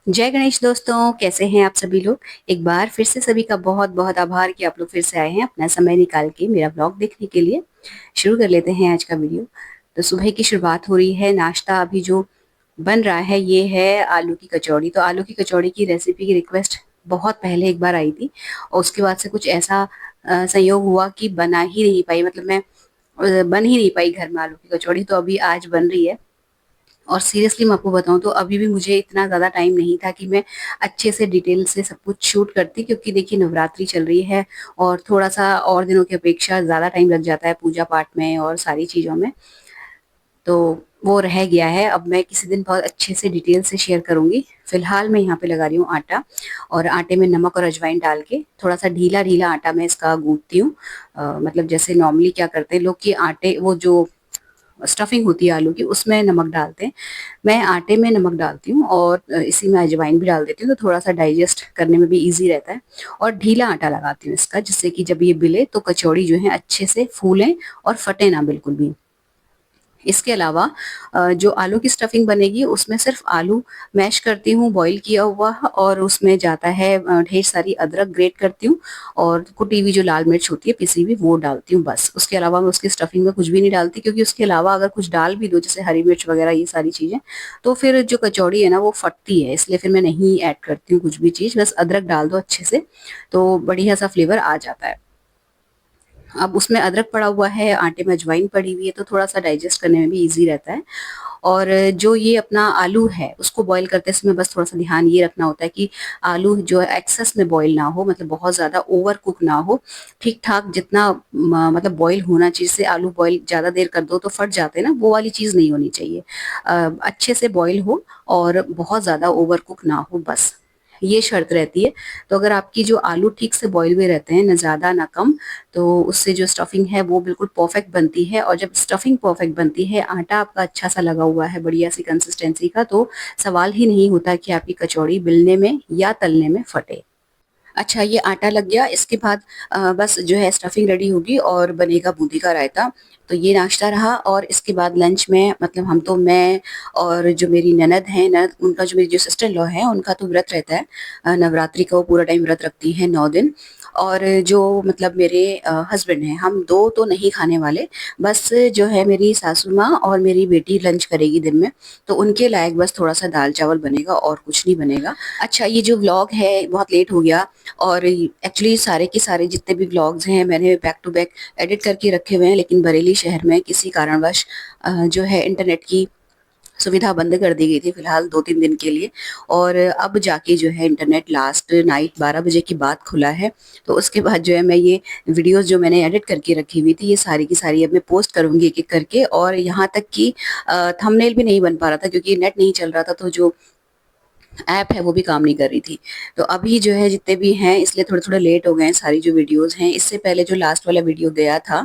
जय गणेश दोस्तों, कैसे हैं आप सभी लोग। एक बार फिर से सभी का बहुत बहुत आभार कि आप लोग फिर से आए हैं अपना समय निकाल के मेरा ब्लॉग देखने के लिए। शुरू कर लेते हैं आज का वीडियो। तो सुबह की शुरुआत हो रही है। नाश्ता अभी जो बन रहा है ये है आलू की कचौड़ी। तो आलू की कचौड़ी की रेसिपी की रिक्वेस्ट बहुत पहले एक बार आई थी और उसके बाद से कुछ ऐसा संयोग हुआ कि बना ही नहीं पाई। मतलब मैं बन ही नहीं पाई घर में आलू की कचौड़ी। तो अभी आज बन रही है। और सीरियसली मैं आपको बताऊं तो अभी भी मुझे इतना ज़्यादा टाइम नहीं था कि मैं अच्छे से डिटेल से सब कुछ शूट करती, क्योंकि देखिए नवरात्रि चल रही है और थोड़ा सा और दिनों की अपेक्षा ज़्यादा टाइम लग जाता है पूजा पाठ में और सारी चीज़ों में। तो वो रह गया है। अब मैं किसी दिन बहुत अच्छे से डिटेल से शेयर करूंगी। फिलहाल मैं यहाँ पे लगा रही हूँ आटा, और आटे में नमक और अजवाइन डाल के थोड़ा सा ढीला ढीला आटा मैं इसका गूंथती हूँ। मतलब जैसे नॉर्मली क्या करते हैं लोग कि आटे वो जो स्टफिंग होती है आलू की उसमें नमक डालते हैं, मैं आटे में नमक डालती हूँ और इसी में अजवाइन भी डाल देती हूँ, तो थोड़ा सा डाइजेस्ट करने में भी इजी रहता है। और ढीला आटा लगाती हूँ इसका, जिससे कि जब ये बिले तो कचौड़ी जो है अच्छे से फूलें और फटे ना बिल्कुल भी। इसके अलावा जो आलू की स्टफिंग बनेगी उसमें सिर्फ आलू मैश करती हूँ बॉईल किया हुआ, और उसमें जाता है ढेर सारी अदरक ग्रेट करती हूँ और कुटी हुई जो लाल मिर्च होती है पिसी हुई वो डालती हूँ बस। उसके अलावा मैं उसकी स्टफिंग में कुछ भी नहीं डालती, क्योंकि उसके अलावा अगर कुछ डाल भी दो जैसे हरी मिर्च वगैरह ये सारी चीजें, तो फिर जो कचौड़ी है ना वो फटती है, इसलिए फिर मैं नहीं ऐड करती हूँ कुछ भी चीज। बस अदरक डाल दो अच्छे से तो बढ़िया सा फ्लेवर आ जाता है। अब उसमें अदरक पड़ा हुआ है, आटे में अजवाइन पड़ी हुई है, तो थोड़ा सा डाइजेस्ट करने में भी इजी रहता है। और जो ये अपना आलू है उसको बॉईल करते समय बस थोड़ा सा ध्यान ये रखना होता है कि आलू जो है एक्सेस में बॉईल ना हो, मतलब बहुत ज्यादा ओवर कुक ना हो। ठीक ठाक जितना मतलब बॉईल होना चाहिए। से आलू बॉईल ज्यादा देर कर दो तो फट जाते हैं ना, वो वाली चीज नहीं होनी चाहिए। अच्छे से बॉईल हो और बहुत ज्यादा ओवर कुक ना हो, बस ये शर्त रहती है। तो अगर आपकी जो आलू ठीक से बॉईल हुए रहते हैं, ना ज्यादा ना कम, तो उससे जो स्टफिंग है वो बिल्कुल परफेक्ट बनती है। और जब स्टफिंग परफेक्ट बनती है, आटा आपका अच्छा सा लगा हुआ है बढ़िया सी कंसिस्टेंसी का, तो सवाल ही नहीं होता कि आपकी कचौड़ी बेलने में या तलने में फटे। अच्छा, ये आटा लग गया। इसके बाद बस जो है स्टफिंग रेडी होगी और बनेगा बूंदी का रायता। तो ये नाश्ता रहा। और इसके बाद लंच में मतलब हम तो मैं और जो मेरी ननद है, ननद उनका जो मेरी जो सिस्टर लॉ है उनका तो व्रत रहता है। नवरात्रि का वो पूरा टाइम व्रत रखती है 9 दिन। और जो मतलब मेरे हस्बैंड हैं, हम दो तो नहीं खाने वाले। बस जो है मेरी सासू माँ और मेरी बेटी लंच करेगी दिन में, तो उनके लायक बस थोड़ा सा दाल चावल बनेगा और कुछ नहीं बनेगा। अच्छा, ये जो व्लॉग है बहुत लेट हो गया। और एक्चुअली सारे के सारे जितने भी व्लॉग्स हैं मैंने बैक टू बैक एडिट करके रखे हुए हैं, लेकिन बरेली शहर में किसी कारणवश जो है इंटरनेट की सुविधा बंद कर दी गई थी फिलहाल 2-3 दिन के लिए। और अब जाके जो है इंटरनेट लास्ट नाइट 12 बजे की बात खुला है। तो उसके बाद जो है मैं ये वीडियोस जो मैंने एडिट करके रखी हुई थी ये सारी की सारी अब मैं पोस्ट करूंगी एक एक करके। और यहाँ तक कि थंबनेल भी नहीं बन पा रहा था क्योंकि नेट नहीं चल रहा था, तो जो ऐप है वो भी काम नहीं कर रही थी। तो अभी जो है जितने भी हैं इसलिए थोड़े थोड़े लेट हो गए हैं सारी जो वीडियोस हैं। इससे पहले जो लास्ट वाला वीडियो गया था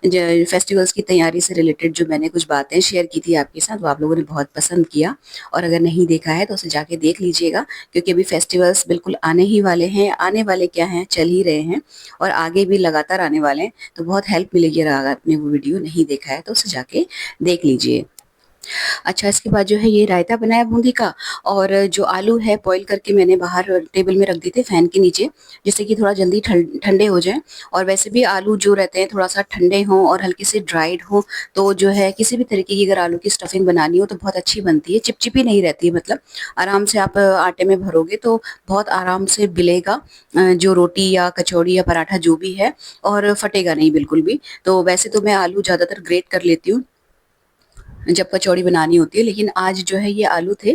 फेस्टिवल्स की तैयारी से रिलेटेड, जो मैंने कुछ बातें शेयर की थी आपके साथ, वो आप लोगों ने बहुत पसंद किया। और अगर नहीं देखा है तो उसे जाके देख लीजिएगा, क्योंकि अभी फेस्टिवल्स बिल्कुल आने ही वाले हैं। आने वाले क्या हैं, चल ही रहे हैं और आगे भी लगातार आने वाले हैं। तो बहुत हेल्प मिलेगी अगर आपने वो वीडियो नहीं देखा है तो उसे जाके देख लीजिए। अच्छा, इसके बाद जो है ये रायता बनाया बूंदी का। और जो आलू है बॉईल करके मैंने बाहर टेबल में रख दिए थे फैन के नीचे, जिससे कि थोड़ा जल्दी ठंडे हो जाएं। और वैसे भी आलू जो रहते हैं थोड़ा सा ठंडे हों और हल्के से ड्राइड हो, तो जो है किसी भी तरीके की अगर आलू की स्टफिंग बनानी हो तो बहुत अच्छी बनती है, चिपचिपी नहीं रहती है। मतलब आराम से आप आटे में भरोगे तो बहुत आराम से बिलेगा जो रोटी या कचौड़ी या पराठा जो भी है, और फटेगा नहीं बिल्कुल भी। तो वैसे तो मैं आलू ज्यादातर ग्रेट कर लेती हूँ जब कचौड़ी बनानी होती है, लेकिन आज जो है ये आलू थे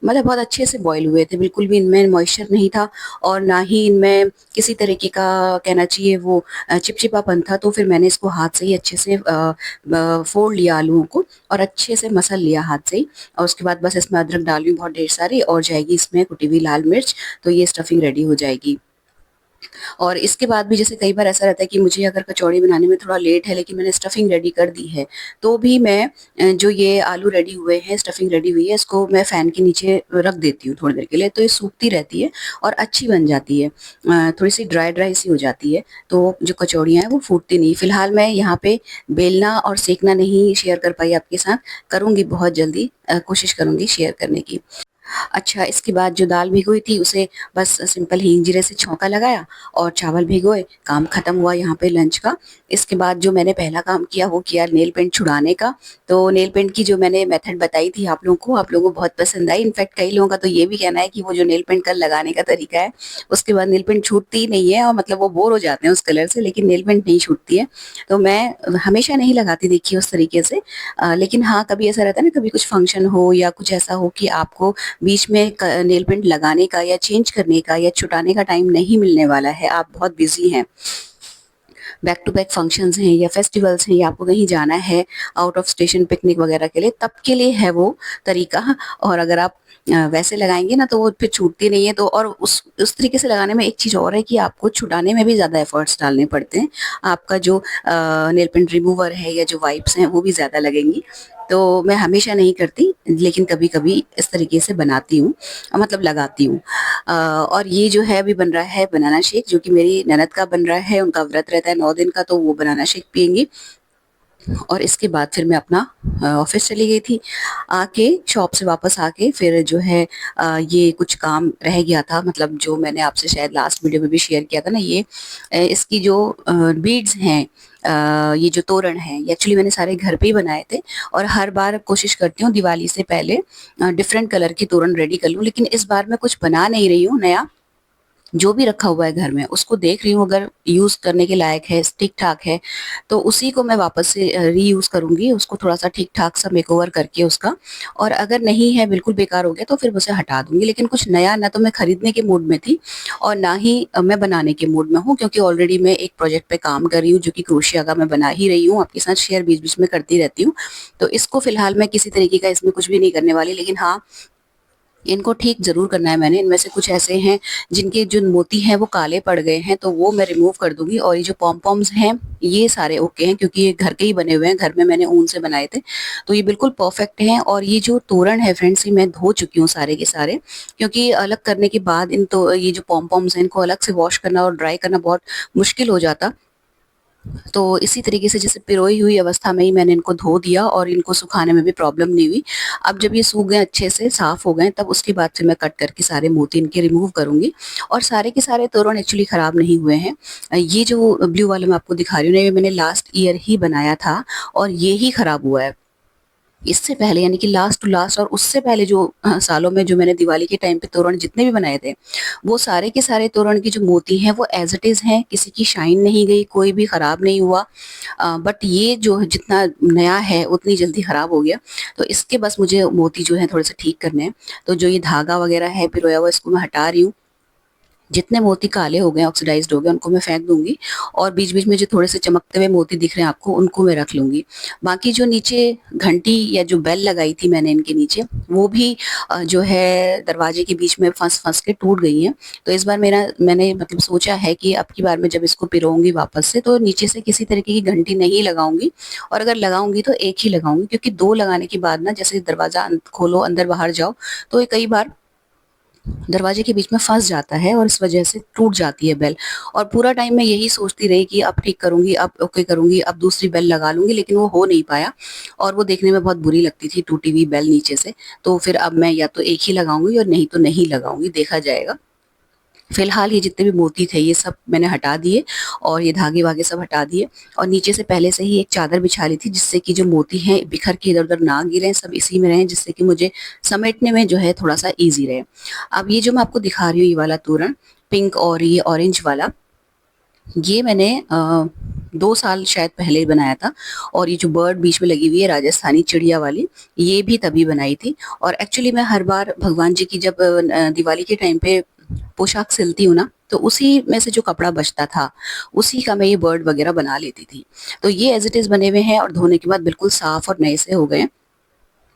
मतलब बहुत अच्छे से बॉईल हुए थे, बिल्कुल भी इनमें मॉइस्चर नहीं था और ना ही इनमें किसी तरीके का कहना चाहिए वो चिपचिपापन था। तो फिर मैंने इसको हाथ से ही अच्छे से फोड़ लिया आलूओं को और अच्छे से मसल लिया हाथ से ही। और उसके बाद बस इसमें अदरक डाली बहुत ढेर सारी, और जाएगी इसमें कुटी हुई लाल मिर्च, तो ये स्टफिंग रेडी हो जाएगी। और इसके बाद भी जैसे कई बार ऐसा रहता है कि मुझे अगर कचौड़ी बनाने में थोड़ा लेट है लेकिन मैंने स्टफिंग रेडी कर दी है, तो भी मैं जो ये आलू रेडी हुए हैं, स्टफिंग रेडी हुई है, इसको मैं फैन के नीचे रख देती हूँ थोड़ी देर के लिए, तो ये सूखती रहती है और अच्छी बन जाती है। थोड़ी सी ड्राई ड्राई सी हो जाती है, तो जो कचौड़ियाँ हैं वो फूटती नहीं। फिलहाल मैं यहाँ पे बेलना और सेकना नहीं शेयर कर पाई आपके साथ, करूँगी बहुत जल्दी, कोशिश करूँगी शेयर करने की। अच्छा, इसके बाद जो दाल भिगोई थी उसे बस सिंपल हींग जीरे से छौंका लगाया और चावल भिगोए, काम खत्म हुआ यहाँ पे लंच का। इसके बाद जो मैंने पहला काम किया वो किया नेल पेंट छुड़ाने का। तो नेल पेंट की जो मैंने मेथड बताई थी आप लोगों को बहुत पसंद आई। इनफैक्ट कई लोगों का तो ये भी कहना है कि वो जो नेल पेंट कल लगाने का तरीका है, उसके बाद नेल पेंट छूटती ही नहीं है और मतलब वो बोर हो जाते हैं उस कलर से, लेकिन नेल पेंट नहीं छूटती है। तो मैं हमेशा नहीं लगाती देखिए उस तरीके से। लेकिन हाँ, कभी ऐसा रहता है ना, कभी कुछ फंक्शन हो या कुछ ऐसा हो कि आपको बीच में नेल पेंट लगाने का या चेंज करने का या छुटाने का टाइम नहीं मिलने वाला है, आप बहुत बिजी हैं, बैक टू बैक फंक्शंस हैं या फेस्टिवल्स हैं या आपको कहीं जाना है आउट ऑफ स्टेशन पिकनिक वगैरह के लिए, तब के लिए है वो तरीका। और अगर आप वैसे लगाएंगे ना तो वो फिर छूटती नहीं है। तो और उस तरीके से लगाने में एक चीज़ और है कि आपको छुटाने में भी ज़्यादा एफर्ट्स डालने पड़ते हैं। आपका जो नेल पेंट रिमूवर है या जो वाइप्स हैं वो भी ज़्यादा लगेंगी। तो मैं हमेशा नहीं करती, लेकिन कभी कभी इस तरीके से बनाती हूँ, मतलब लगाती हूँ। और ये जो है अभी बन रहा है बनाना शेक, जो कि मेरी ननद का बन रहा है, उनका व्रत रहता है 9 दिन का, तो वो बनाना शेक पियेंगी। और इसके बाद फिर मैं अपना ऑफिस चली गई थी। आके शॉप से वापस आके फिर जो है ये कुछ काम रह गया था, मतलब जो मैंने आपसे शायद लास्ट वीडियो में भी शेयर किया था ना, ये इसकी जो बीड्स हैं, ये जो तोरण है, ये एक्चुअली मैंने सारे घर पे ही बनाए थे। और हर बार कोशिश करती हूँ दिवाली से पहले डिफरेंट कलर की तोरण रेडी कर लूँ, लेकिन इस बार मैं कुछ बना नहीं रही हूँ नया। जो भी रखा हुआ है घर में उसको देख रही हूँ, अगर यूज करने के लायक है, ठीक ठाक है, तो उसी को मैं वापस से रीयूज करूंगी, उसको थोड़ा सा ठीक ठाक सा मेकओवर करके उसका। और अगर नहीं है, बिल्कुल बेकार हो गया, तो फिर उसे हटा दूंगी। लेकिन कुछ नया ना तो मैं खरीदने के मूड में थी और ना ही मैं बनाने के मूड में हूँ, क्योंकि ऑलरेडी मैं एक प्रोजेक्ट पे काम कर रही हूँ जो कि क्रोशिया का मैं बना ही रही हूँ, आपके साथ शेयर बीच बीच में करती रहती हूँ। तो इसको फिलहाल मैं किसी तरीके का इसमें कुछ भी नहीं करने वाली, लेकिन हाँ, इनको ठीक ज़रूर करना है मैंने। इनमें से कुछ ऐसे हैं जिनके जो मोती हैं वो काले पड़ गए हैं, तो वो मैं रिमूव कर दूंगी। और ये जो पॉम-पॉम्स हैं ये सारे ओके हैं, क्योंकि ये घर के ही बने हुए हैं, घर में मैंने ऊन से बनाए थे, तो ये बिल्कुल परफेक्ट हैं। और ये जो तोरण है फ्रेंड्स, ये मैं धो चुकी हूँ सारे के सारे, क्योंकि अलग करने के बाद इन तो ये जो पॉम-पॉम्स हैं इनको अलग से वॉश करना और ड्राई करना बहुत मुश्किल हो जाता। तो इसी तरीके से जैसे पिरोई हुई अवस्था में ही मैंने इनको धो दिया और इनको सुखाने में भी प्रॉब्लम नहीं हुई। अब जब ये सूख गए, अच्छे से साफ हो गए, तब उसके बाद फिर मैं कट करके सारे मोती इनके रिमूव करूंगी। और सारे के सारे तोरण एक्चुअली खराब नहीं हुए हैं। ये जो ब्लू वाला मैं आपको दिखा रही हूँ ना, ये मैंने लास्ट ईयर ही बनाया था और ये ही खराब हुआ है। इससे पहले यानी कि लास्ट टू लास्ट और उससे पहले जो सालों में जो मैंने दिवाली के टाइम पे तोरण जितने भी बनाए थे, वो सारे के सारे तोरण की जो मोती हैं वो एज इट इज़ हैं, किसी की शाइन नहीं गई, कोई भी खराब नहीं हुआ। बट ये जो जितना नया है उतनी जल्दी खराब हो गया। तो इसके बस मुझे मोती जो है थोड़े से ठीक करने हैं। तो जो ये धागा वगैरह है पिरोया हुआ, इसको मैं हटा रही हूँ। जितने मोती काले हो गए, ऑक्सीडाइज्ड हो गए, उनको मैं फेंक दूंगी। और बीच बीच में जो थोड़े से चमकते हुए मोती दिख रहे हैं आपको, उनको मैं रख लूंगी। बाकी जो नीचे घंटी या जो बेल लगाई थी मैंने इनके नीचे, वो भी जो है दरवाजे के बीच में फंस फंस के टूट गई है। तो इस बार मैंने मतलब सोचा है कि अब की बार मैं जब इसको पिरोऊंगी वापस से, तो नीचे से किसी तरीके की घंटी नहीं लगाऊंगी। और अगर लगाऊंगी तो एक ही लगाऊंगी, क्योंकि दो लगाने के बाद ना, जैसे दरवाजा खोलो अंदर बाहर जाओ, तो ये कई बार दरवाजे के बीच में फंस जाता है और इस वजह से टूट जाती है बेल। और पूरा टाइम मैं यही सोचती रही कि अब ठीक करूंगी, अब ओके करूंगी, अब दूसरी बेल लगा लूंगी, लेकिन वो हो नहीं पाया। और वो देखने में बहुत बुरी लगती थी टूटी हुई बेल नीचे से। तो फिर अब मैं या तो एक ही लगाऊंगी और नहीं तो नहीं लगाऊंगी, देखा जाएगा। फिलहाल ये जितने भी मोती थे ये सब मैंने हटा दिए और ये धागे वागे सब हटा दिए। और नीचे से पहले से ही एक चादर बिछा ली थी, जिससे कि जो मोती हैं बिखर के इधर उधर ना गिरे, सब इसी में रहें, जिससे कि मुझे समेटने में जो है थोड़ा सा इजी रहे। अब ये जो मैं आपको दिखा रही हूँ, ये वाला तोरण पिंक और ये ऑरेंज वाला, ये मैंने 2 साल शायद पहले ही बनाया था। और ये जो बर्ड बीच में लगी हुई है राजस्थानी चिड़िया वाली, ये भी तभी बनाई थी। और एक्चुअली मैं हर बार भगवान जी की जब दिवाली के टाइम पे पोशाक सिलती हूँ ना, तो उसी में से जो कपड़ा बचता था उसी का मैं ये बर्ड वगैरह बना लेती थी। तो ये एज इट इज बने हुए हैं और धोने के बाद बिल्कुल साफ और नए से हो गए हैं।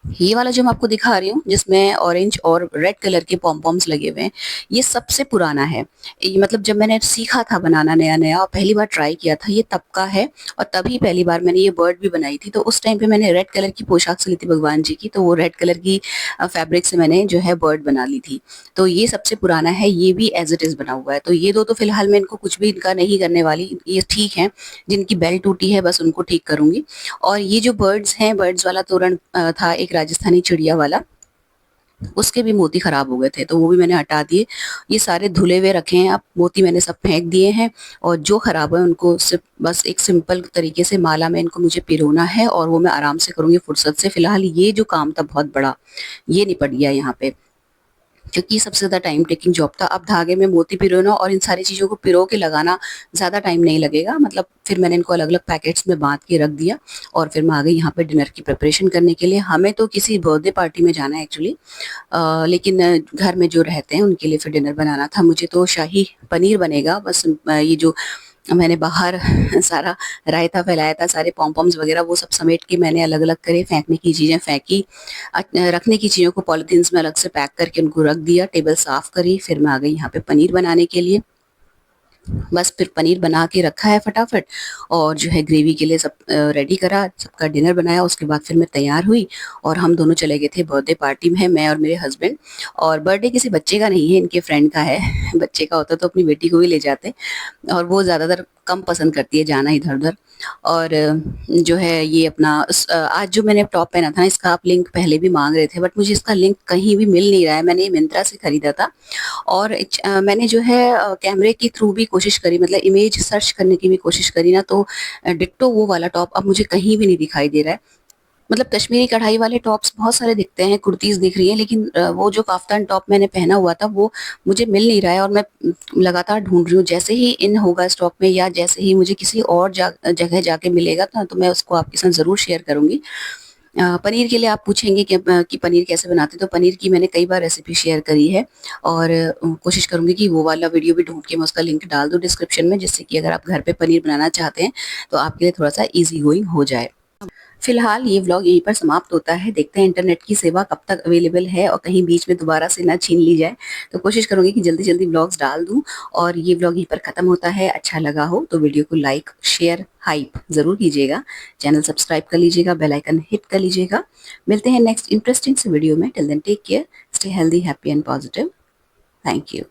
ये वाला जो मैं आपको दिखा रही हूँ, जिसमें ऑरेंज और रेड कलर के पॉम्पॉम्स लगे हुए हैं, ये सबसे पुराना है। ये मतलब जब मैंने सीखा था बनाना नया नया और पहली बार ट्राई किया था, ये तब का है। और तभी पहली बार मैंने ये बर्ड भी बनाई थी। तो उस टाइम पे मैंने रेड कलर की पोशाक सिली थी भगवान जी की, तो वो रेड कलर की फैब्रिक से मैंने जो है बर्ड बना ली थी। तो ये सबसे पुराना है, ये भी एज इट इज बना हुआ है। तो ये दो तो फिलहाल मैं इनको कुछ भी इनका नहीं करने वाली, ये ठीक है। जिनकी बेल टूटी है बस उनको ठीक करूंगी। और ये जो बर्ड्स हैं, बर्ड्स वाला तोरण था एक राजस्थानी चिड़िया वाला, उसके भी मोती खराब हो गए थे, तो वो भी मैंने हटा दिए। ये सारे धुले हुए रखे हैं, अब मोती मैंने सब फेंक दिए हैं, और जो खराब है उनको सिर्फ बस एक सिंपल तरीके से माला में इनको मुझे पिरोना है, और वो मैं आराम से करूंगी फुर्सत से। फिलहाल ये जो काम था बहुत बड़ा, ये निपट गया यहाँ पे, क्योंकि सबसे ज़्यादा टाइम टेकिंग जॉब था। अब धागे में मोती पिरोना और इन सारी चीज़ों को पिरो के लगाना ज़्यादा टाइम नहीं लगेगा, मतलब फिर मैंने इनको अलग अलग पैकेट्स में बांध के रख दिया, और फिर मैं आ गई यहाँ पे डिनर की प्रिपरेशन करने के लिए। हमें तो किसी बर्थडे पार्टी में जाना है एक्चुअली, लेकिन घर में जो रहते हैं उनके लिए फिर डिनर बनाना था। मुझे तो शाही पनीर बनेगा बस। ये जो मैंने बाहर सारा रायता फैलाया था, सारे पॉम-पॉम्स वगैरह वो सब समेट के मैंने अलग-अलग करे, फेंकने की चीज़ें फेंकी, रखने की चीज़ों को पॉलिथीन्स में अलग से पैक करके उनको रख दिया, टेबल साफ करी, फिर मैं आ गई यहाँ पे पनीर बनाने के लिए। बस फिर पनीर बना के रखा है फटाफट, और जो है ग्रेवी के लिए सब रेडी करा, सबका डिनर बनाया। उसके बाद फिर मैं तैयार हुई और हम दोनों चले गए थे बर्थडे पार्टी में, मैं और मेरे हस्बैंड। और बर्थडे किसी बच्चे का नहीं है, इनके फ्रेंड का है। बच्चे का होता तो अपनी बेटी को भी ले जाते, और वो ज़्यादातर कम पसंद करती है जाना इधर-उधर। और जो है ये अपना आज जो मैंने टॉप पहना था इसका आप लिंक पहले भी माँग रहे थे, बट मुझे इसका लिंक कहीं भी मिल नहीं रहा है। मैंने ये मिंत्रा से खरीदा था, और मैंने जो है कैमरे के थ्रू भी कोशिश करी, मतलब इमेज सर्च करने की भी कोशिश करी ना, तो डिट्टो वो वाला टॉप अब मुझे कहीं भी नहीं दिखाई दे रहा है। मतलब कश्मीरी कढ़ाई वाले टॉप्स बहुत सारे दिखते हैं, कुर्तीज़ दिख रही हैं, लेकिन वो जो काफ्तान टॉप मैंने पहना हुआ था वो मुझे मिल नहीं रहा है, और मैं लगातार ढूँढ रही हूँ। जैसे ही इन होगा स्टॉक में, या जैसे ही मुझे किसी और जगह जाके मिलेगा तो मैं उसको आपके साथ ज़रूर शेयर करूँगी। पनीर के लिए आप पूछेंगे कि पनीर कैसे बनाते हैं, तो पनीर की मैंने कई बार रेसिपी शेयर करी है, और कोशिश करूँगी कि वो वाला वीडियो भी ढूँढ के मैं उसका लिंक डाल दूँ डिस्क्रिप्शन में, जिससे कि अगर आप घर पे पनीर बनाना चाहते हैं, तो आपके लिए थोड़ा-सा ईज़ी गोइंग हो जाए। फिलहाल ये व्लॉग यहीं पर समाप्त होता है। देखते हैं इंटरनेट की सेवा कब तक अवेलेबल है, और कहीं बीच में दोबारा से ना छीन ली जाए। तो कोशिश करूँगी कि जल्दी-जल्दी व्लॉग्स डाल दूँ, और ये व्लॉग यहीं पर ख़त्म होता है। अच्छा लगा हो तो वीडियो को लाइक, शेयर, हाइप ज़रूर कीजिएगा। चैनल सब्सक्राइब कर लीजिएगा, बेल आइकन हिट कर लीजिएगा। मिलते हैं नेक्स्ट इंटरेस्टिंग से वीडियो में। Till then take care, stay healthy, happy and positive. Thank you.